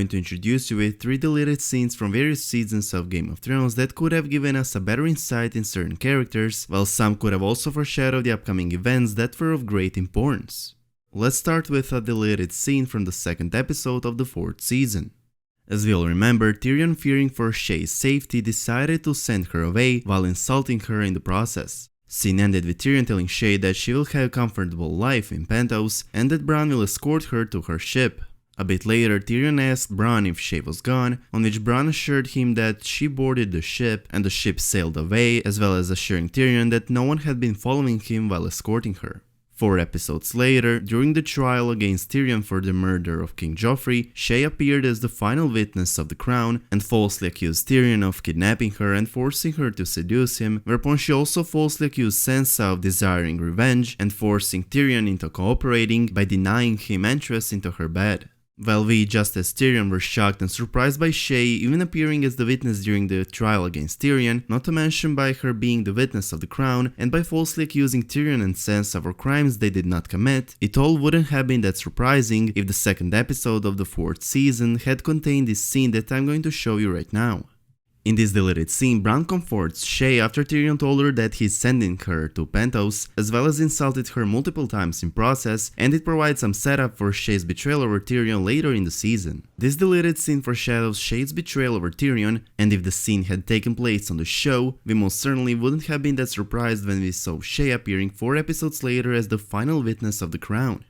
I'm going to introduce you with 3 deleted scenes from various seasons of Game of Thrones that could have given us a better insight in certain characters, while some could have also foreshadowed the upcoming events that were of great importance. Let's start with a deleted scene from the 2nd episode of the 4th season. As we all remember, Tyrion, fearing for Shae's safety, decided to send her away while insulting her in the process. Scene ended with Tyrion telling Shae that she will have a comfortable life in Pentos and that Bronn will escort her to her ship. A bit later, Tyrion asked Bronn if Shae was gone, on which Bronn assured him that she boarded the ship and the ship sailed away, as well as assuring Tyrion that no one had been following him while escorting her. 4 episodes later, during the trial against Tyrion for the murder of King Joffrey, Shae appeared as the final witness of the crown and falsely accused Tyrion of kidnapping her and forcing her to seduce him, whereupon she also falsely accused Sansa of desiring revenge and forcing Tyrion into cooperating by denying him entrance into her bed. While we, just as Tyrion, were shocked and surprised by Shae even appearing as the witness during the trial against Tyrion, not to mention by her being the witness of the crown, and by falsely accusing Tyrion and Sansa for crimes they did not commit, it all wouldn't have been that surprising if the 2nd episode of the 4th season had contained this scene that I'm going to show you right now. In this deleted scene, Bronn comforts Shae after Tyrion told her that he's sending her to Pentos, as well as insulted her multiple times in process, and it provides some setup for Shae's betrayal over Tyrion later in the season. This deleted scene foreshadows Shae's betrayal over Tyrion, and if the scene had taken place on the show, we most certainly wouldn't have been that surprised when we saw Shae appearing 4 episodes later as the final witness of the crown.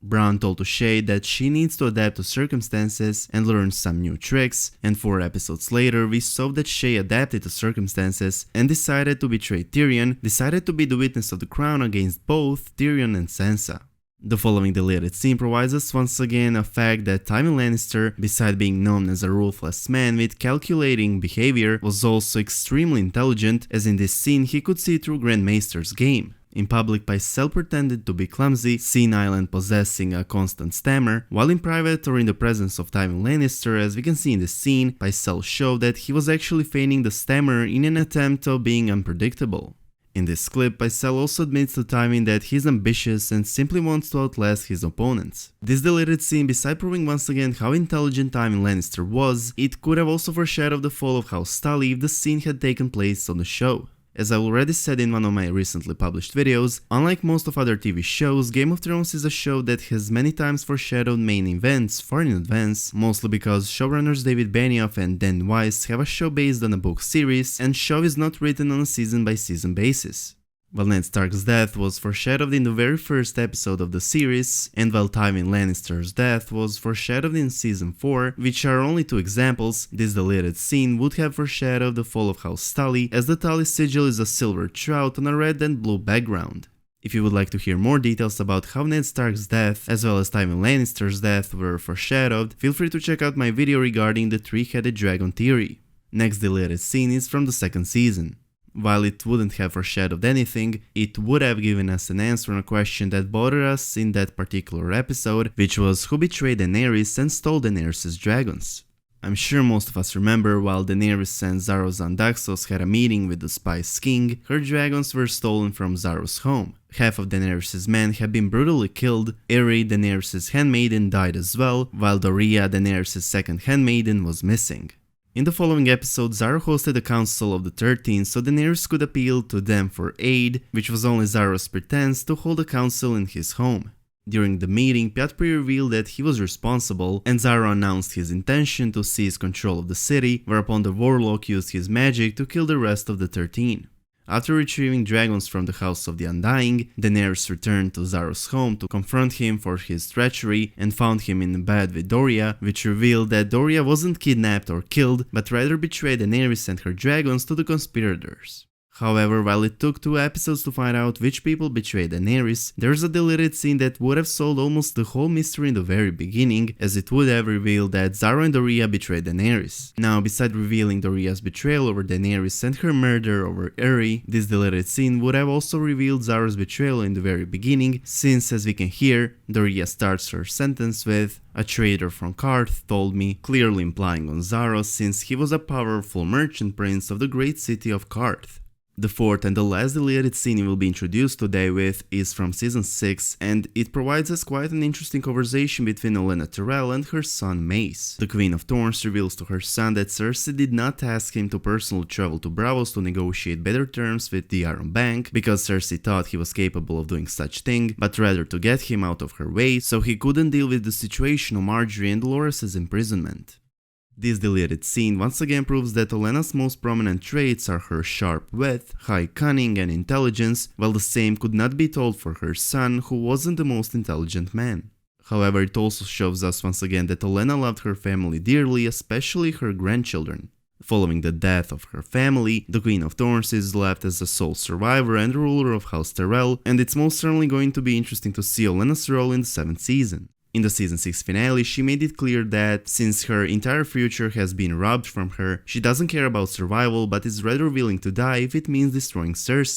Bronn told to Shae that she needs to adapt to circumstances and learn some new tricks, and 4 episodes later we saw that Shae adapted to circumstances and decided to betray Tyrion, decided to be the witness of the crown against both Tyrion and Sansa. The following deleted scene provides us once again a fact that Tywin Lannister, beside being known as a ruthless man with calculating behavior, was also extremely intelligent, as in this scene he could see through Grand Maester's game. In public, Pycelle pretended to be clumsy, senile and possessing a constant stammer, while in private or in the presence of Tywin Lannister, as we can see in the scene, Pycelle showed that he was actually feigning the stammer in an attempt of being unpredictable. In this clip, Pycelle also admits to Tywin that he's ambitious and simply wants to outlast his opponents. This deleted scene, beside proving once again how intelligent Tywin Lannister was, it could have also foreshadowed the fall of House Tully if the scene had taken place on the show. As I already said in one of my recently published videos, unlike most of other TV shows, Game of Thrones is a show that has many times foreshadowed main events far in advance, mostly because showrunners David Benioff and Dan Weiss have a show based on a book series, and show is not written on a season-by-season basis. While Ned Stark's death was foreshadowed in the very first episode of the series, and while Tywin Lannister's death was foreshadowed in season 4, which are only 2 examples, this deleted scene would have foreshadowed the fall of House Tully, as the Tully sigil is a silver trout on a red and blue background. If you would like to hear more details about how Ned Stark's death, as well as Tywin Lannister's death, were foreshadowed, feel free to check out my video regarding the 3-headed dragon theory. Next deleted scene is from the 2nd season. While it wouldn't have foreshadowed anything, it would have given us an answer on a question that bothered us in that particular episode, which was who betrayed Daenerys and stole Daenerys' dragons. I'm sure most of us remember while Daenerys and Xarros Xandaxos had a meeting with the Spice King, her dragons were stolen from Xarros' home. Half of Daenerys' men had been brutally killed, Irri, Daenerys' handmaiden, died as well, while Doria, Daenerys' second handmaiden, was missing. In the following episode, Xaro hosted a council of the 13 so Daenerys could appeal to them for aid, which was only Xaro's pretense to hold a council in his home. During the meeting, Pyat revealed that he was responsible, and Xaro announced his intention to seize control of the city, whereupon the warlock used his magic to kill the rest of the 13. After retrieving dragons from the House of the Undying, Daenerys returned to Xaro's home to confront him for his treachery and found him in bed with Doria, which revealed that Doria wasn't kidnapped or killed, but rather betrayed Daenerys and her dragons to the conspirators. However, while it took 2 episodes to find out which people betrayed Daenerys, there's a deleted scene that would have solved almost the whole mystery in the very beginning, as it would have revealed that Xaro and Doria betrayed Daenerys. Now, beside revealing Doria's betrayal over Daenerys and her murder over Irri, this deleted scene would have also revealed Xaro's betrayal in the very beginning, since, as we can hear, Doria starts her sentence with, "A trader from Qarth told me," clearly implying on Xaro since he was a powerful merchant prince of the great city of Qarth. The fourth and the last deleted scene we will be introduced today with is from season 6, and it provides us quite an interesting conversation between Olenna Tyrell and her son Mace. The Queen of Thorns reveals to her son that Cersei did not ask him to personally travel to Braavos to negotiate better terms with the Iron Bank, because Cersei thought he was capable of doing such thing, but rather to get him out of her way so he couldn't deal with the situation of Margaery and Dolores' imprisonment. This deleted scene once again proves that Olenna's most prominent traits are her sharp wit, high cunning and intelligence, while the same could not be told for her son, who wasn't the most intelligent man. However, it also shows us once again that Olenna loved her family dearly, especially her grandchildren. Following the death of her family, the Queen of Thorns is left as the sole survivor and ruler of House Tyrell, and it's most certainly going to be interesting to see Olenna's role in the 7th season. In the season 6 finale, she made it clear that, since her entire future has been robbed from her, she doesn't care about survival but is rather willing to die if it means destroying Cersei.